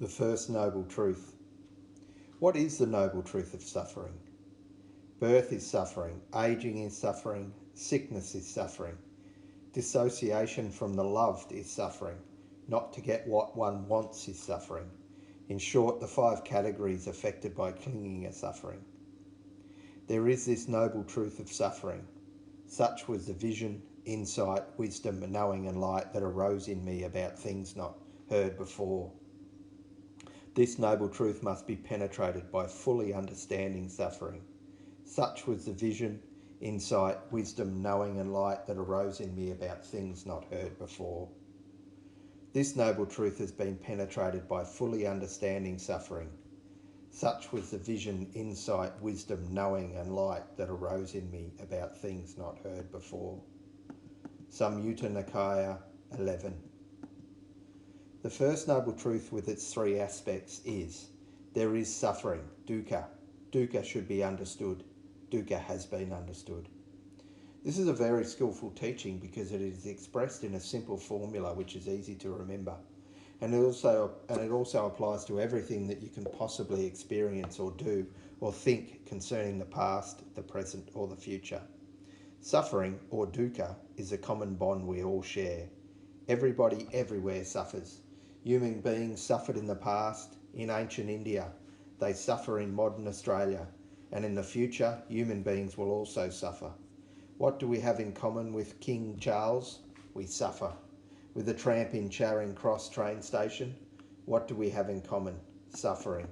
The first noble truth. What is the noble truth of suffering? Birth is suffering, aging is suffering, sickness is suffering. Dissociation from the loved is suffering. Not to get what one wants is suffering. In short, the 5 categories affected by clinging are suffering. There is this noble truth of suffering. Such was the vision, insight, wisdom, knowing and light that arose in me about things not heard before. This noble truth must be penetrated by fully understanding suffering. Such was the vision, insight, wisdom, knowing and light that arose in me about things not heard before. This noble truth has been penetrated by fully understanding suffering. Such was the vision, insight, wisdom, knowing and light that arose in me about things not heard before. Samyutta Nikaya 11. The first noble truth with its 3 aspects is, there is suffering, dukkha. Dukkha should be understood. Dukkha has been understood. This is a very skillful teaching because it is expressed in a simple formula which is easy to remember. And it also applies to everything that you can possibly experience or do or think concerning the past, the present or the future. Suffering, or dukkha, is a common bond we all share. Everybody everywhere suffers. Human beings suffered in the past, in ancient India. They suffer in modern Australia. And in the future, human beings will also suffer. What do we have in common with King Charles? We suffer. With the tramp in Charing Cross train station, what do we have in common? Suffering.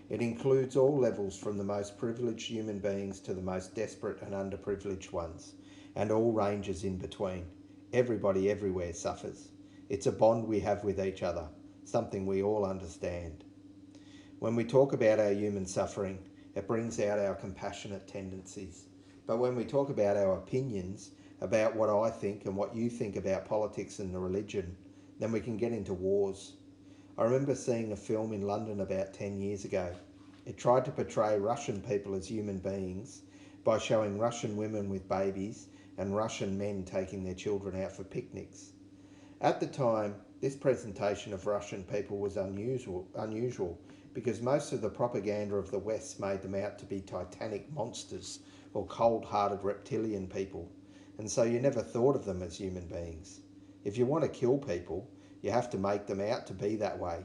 It includes all levels from the most privileged human beings to the most desperate and underprivileged ones, and all ranges in between. Everybody everywhere suffers. It's a bond we have with each other, something we all understand. When we talk about our human suffering, it brings out our compassionate tendencies. But when we talk about our opinions, about what I think and what you think about politics and the religion, then we can get into wars. I remember seeing a film in London about 10 years ago. It tried to portray Russian people as human beings by showing Russian women with babies and Russian men taking their children out for picnics. At the time, this presentation of Russian people was unusual because most of the propaganda of the West made them out to be titanic monsters or cold-hearted reptilian people, and so you never thought of them as human beings. If you want to kill people, you have to make them out to be that way.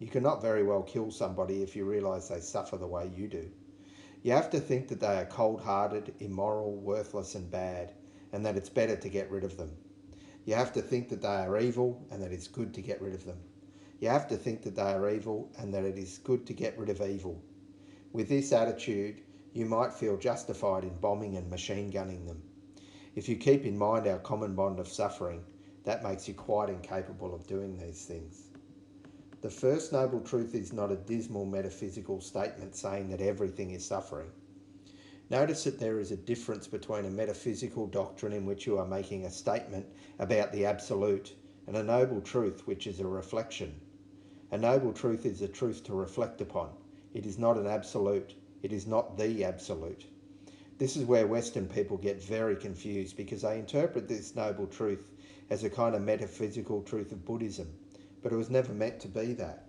You cannot very well kill somebody if you realise they suffer the way you do. You have to think that they are cold-hearted, immoral, worthless and bad, and that it's better to get rid of them. You have to think that they are evil and that it's good to get rid of them. You have to think that they are evil and that it is good to get rid of evil. With this attitude, you might feel justified in bombing and machine gunning them. If you keep in mind our common bond of suffering, that makes you quite incapable of doing these things. The first noble truth is not a dismal metaphysical statement saying that everything is suffering. Notice that there is a difference between a metaphysical doctrine in which you are making a statement about the absolute and a noble truth which is a reflection. A noble truth is a truth to reflect upon. It is not an absolute. It is not the absolute. This is where Western people get very confused because they interpret this noble truth as a kind of metaphysical truth of Buddhism, but it was never meant to be that.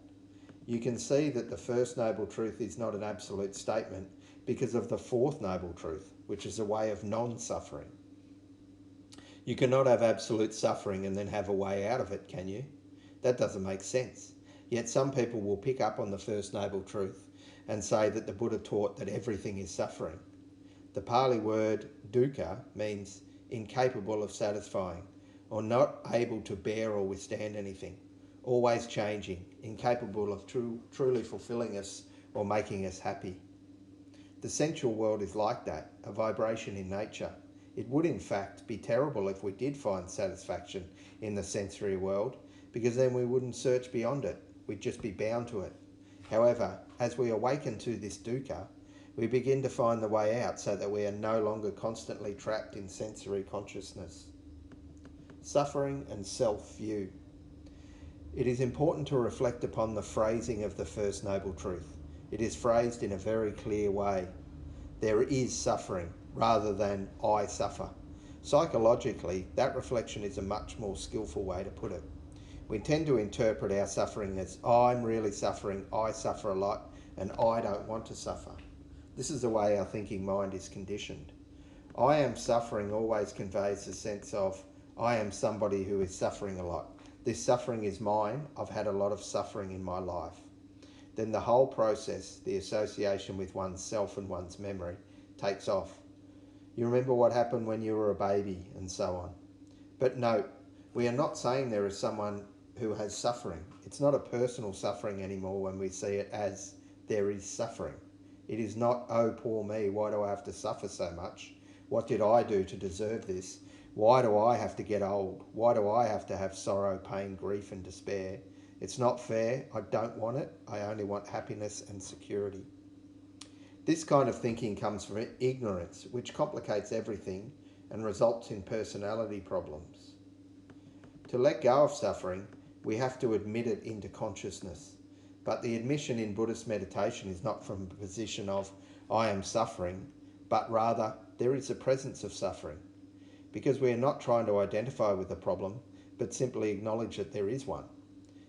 You can see that the first noble truth is not an absolute statement because of the fourth noble truth, which is a way of non-suffering. You cannot have absolute suffering and then have a way out of it, can you? That doesn't make sense. Yet some people will pick up on the first noble truth and say that the Buddha taught that everything is suffering. The Pali word dukkha means incapable of satisfying, or not able to bear or withstand anything, always changing, incapable of truly fulfilling us or making us happy. The sensual world is like that, a vibration in nature. It would in fact be terrible if we did find satisfaction in the sensory world, because then we wouldn't search beyond it. We'd just be bound to it. However, as we awaken to this dukkha, we begin to find the way out so that we are no longer constantly trapped in sensory consciousness. Suffering and self-view. It is important to reflect upon the phrasing of the first noble truth. It is phrased in a very clear way. There is suffering rather than I suffer. Psychologically, that reflection is a much more skillful way to put it. We tend to interpret our suffering as I'm really suffering, I suffer a lot, and I don't want to suffer. This is the way our thinking mind is conditioned. I am suffering always conveys a sense of I am somebody who is suffering a lot. This suffering is mine. I've had a lot of suffering in my life. Then the whole process, the association with one's self and one's memory, takes off. You remember what happened when you were a baby and so on. But no, we are not saying there is someone who has suffering. It's not a personal suffering anymore when we see it as there is suffering. It is not, oh, poor me, why do I have to suffer so much? What did I do to deserve this? Why do I have to get old? Why do I have to have sorrow, pain, grief and despair? It's not fair. I don't want it. I only want happiness and security. This kind of thinking comes from ignorance, which complicates everything and results in personality problems. To let go of suffering, we have to admit it into consciousness. But the admission in Buddhist meditation is not from a position of, I am suffering, but rather, there is a presence of suffering. Because we are not trying to identify with the problem, but simply acknowledge that there is one.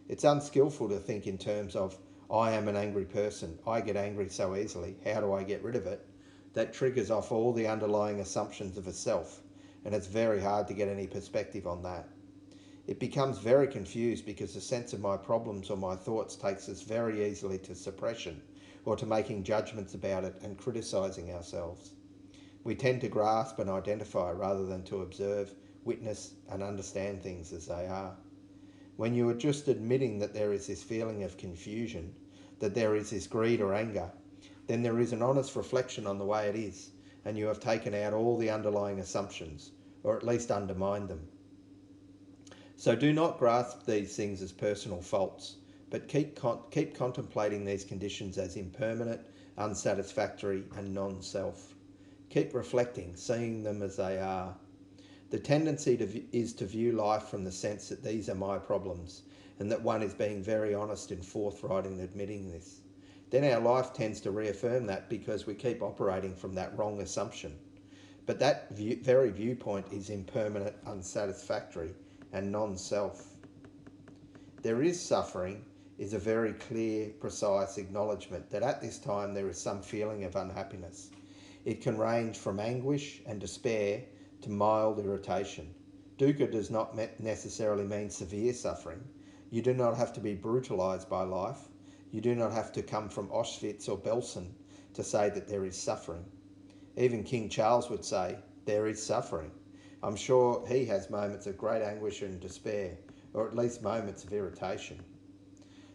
It's unskillful to think in terms of, I am an angry person, I get angry so easily, how do I get rid of it? That triggers off all the underlying assumptions of a self, and it's very hard to get any perspective on that. It becomes very confused because the sense of my problems or my thoughts takes us very easily to suppression or to making judgments about it and criticising ourselves. We tend to grasp and identify rather than to observe, witness and understand things as they are. When you are just admitting that there is this feeling of confusion, that there is this greed or anger, then there is an honest reflection on the way it is, and you have taken out all the underlying assumptions, or at least undermined them. So do not grasp these things as personal faults, but keep contemplating these conditions as impermanent, unsatisfactory and non-self. Keep reflecting, seeing them as they are. The tendency is to view life from the sense that these are my problems, and that one is being very honest and forthright in admitting this. Then our life tends to reaffirm that because we keep operating from that wrong assumption. But that very viewpoint is impermanent, unsatisfactory, and non-self. There is suffering is a very clear, precise acknowledgement that at this time there is some feeling of unhappiness. It can range from anguish and despair to mild irritation. Dukkha does not necessarily mean severe suffering. You do not have to be brutalised by life. You do not have to come from Auschwitz or Belsen to say that there is suffering. Even King Charles would say, there is suffering. I'm sure he has moments of great anguish and despair, or at least moments of irritation.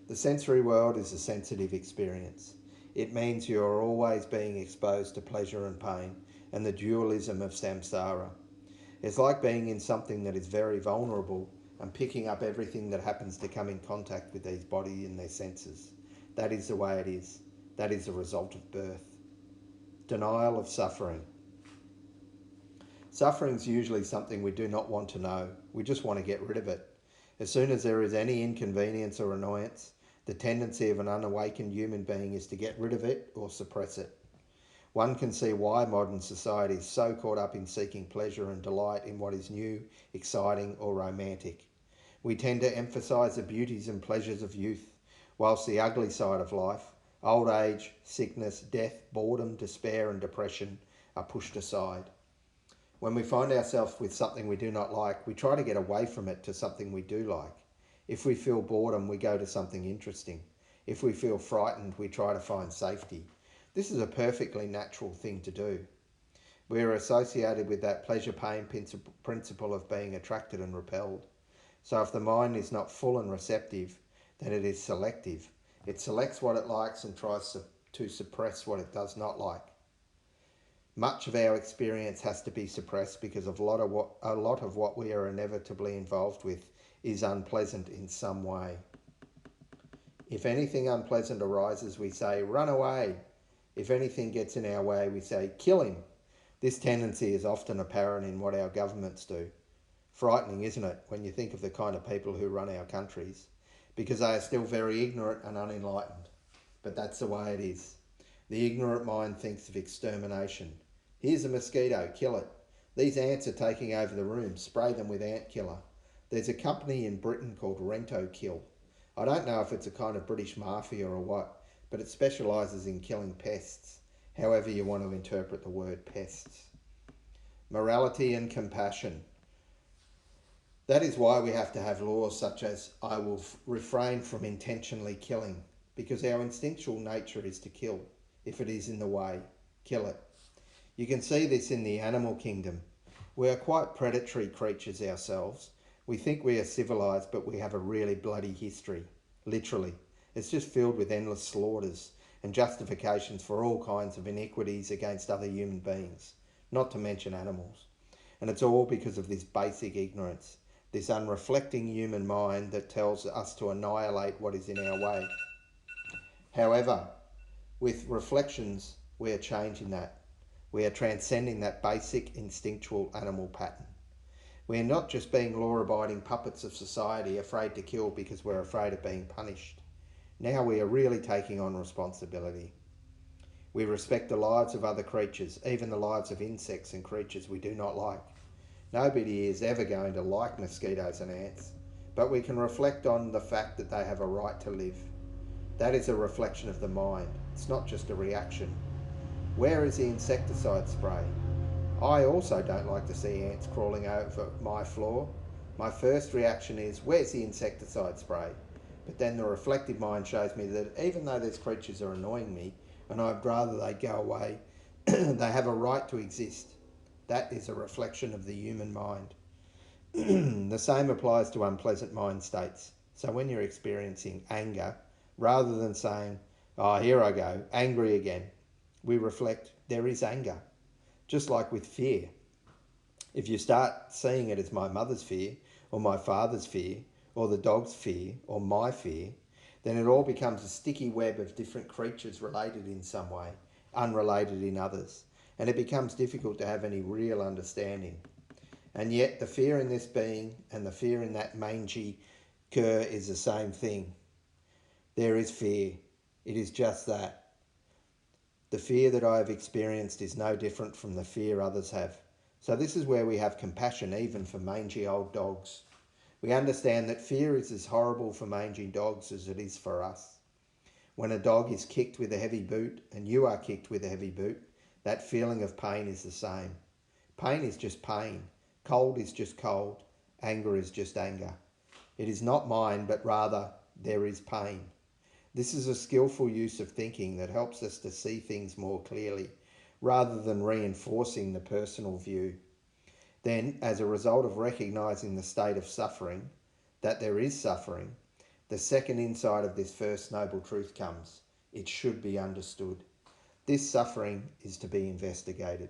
The sensory world is a sensitive experience. It means you are always being exposed to pleasure and pain and the dualism of samsara. It's like being in something that is very vulnerable and picking up everything that happens to come in contact with these bodies and their senses. That is the way it is. That is the result of birth. Denial of suffering. Suffering is usually something we do not want to know. We just want to get rid of it. As soon as there is any inconvenience or annoyance, the tendency of an unawakened human being is to get rid of it or suppress it. One can see why modern society is so caught up in seeking pleasure and delight in what is new, exciting or romantic. We tend to emphasise the beauties and pleasures of youth, whilst the ugly side of life, old age, sickness, death, boredom, despair and depression are pushed aside. When we find ourselves with something we do not like, we try to get away from it to something we do like. If we feel boredom, we go to something interesting. If we feel frightened, we try to find safety. This is a perfectly natural thing to do. We are associated with that pleasure-pain principle of being attracted and repelled. So if the mind is not full and receptive, then it is selective. It selects what it likes and tries to suppress what it does not like. Much of our experience has to be suppressed because a lot of what we are inevitably involved with is unpleasant in some way. If anything unpleasant arises, we say, run away. If anything gets in our way, we say, kill him. This tendency is often apparent in what our governments do. Frightening, isn't it, when you think of the kind of people who run our countries, because they are still very ignorant and unenlightened. But that's the way it is. The ignorant mind thinks of extermination. Here's a mosquito, kill it. These ants are taking over the room, spray them with ant killer. There's a company in Britain called Rentokil. I don't know if it's a kind of British mafia or what, but it specialises in killing pests, however you want to interpret the word pests. Morality and compassion. That is why we have to have laws such as I will refrain from intentionally killing, because our instinctual nature is to kill. If it is in the way, kill it. You can see this in the animal kingdom. We are quite predatory creatures ourselves. We think we are civilised, but we have a really bloody history. Literally. It's just filled with endless slaughters and justifications for all kinds of iniquities against other human beings, not to mention animals. And it's all because of this basic ignorance, this unreflecting human mind that tells us to annihilate what is in our way. However, with reflections, we are changing that. We are transcending that basic instinctual animal pattern. We are not just being law-abiding puppets of society, afraid to kill because we're afraid of being punished. Now we are really taking on responsibility. We respect the lives of other creatures, even the lives of insects and creatures we do not like. Nobody is ever going to like mosquitoes and ants, but we can reflect on the fact that they have a right to live. That is a reflection of the mind. It's not just a reaction. Where is the insecticide spray? I also don't like to see ants crawling over my floor. My first reaction is, where's the insecticide spray? But then the reflective mind shows me that even though these creatures are annoying me, and I'd rather they go away, they have a right to exist. That is a reflection of the human mind. The same applies to unpleasant mind states. So when you're experiencing anger, rather than saying, oh, here I go, angry again, we reflect, there is anger. Just like with fear. If you start seeing it as my mother's fear, or my father's fear, or the dog's fear, or my fear, then it all becomes a sticky web of different creatures related in some way, unrelated in others, and it becomes difficult to have any real understanding. And yet the fear in this being and the fear in that mangy cur is the same thing. There is fear. It is just that. The fear that I have experienced is no different from the fear others have. So this is where we have compassion even for mangy old dogs. We understand that fear is as horrible for mangy dogs as it is for us. When a dog is kicked with a heavy boot and you are kicked with a heavy boot, that feeling of pain is the same. Pain is just pain. Cold is just cold. Anger is just anger. It is not mine, but rather there is pain. This is a skillful use of thinking that helps us to see things more clearly, rather than reinforcing the personal view. Then, as a result of recognising the state of suffering, that there is suffering, the second insight of this first noble truth comes. It should be understood. This suffering is to be investigated.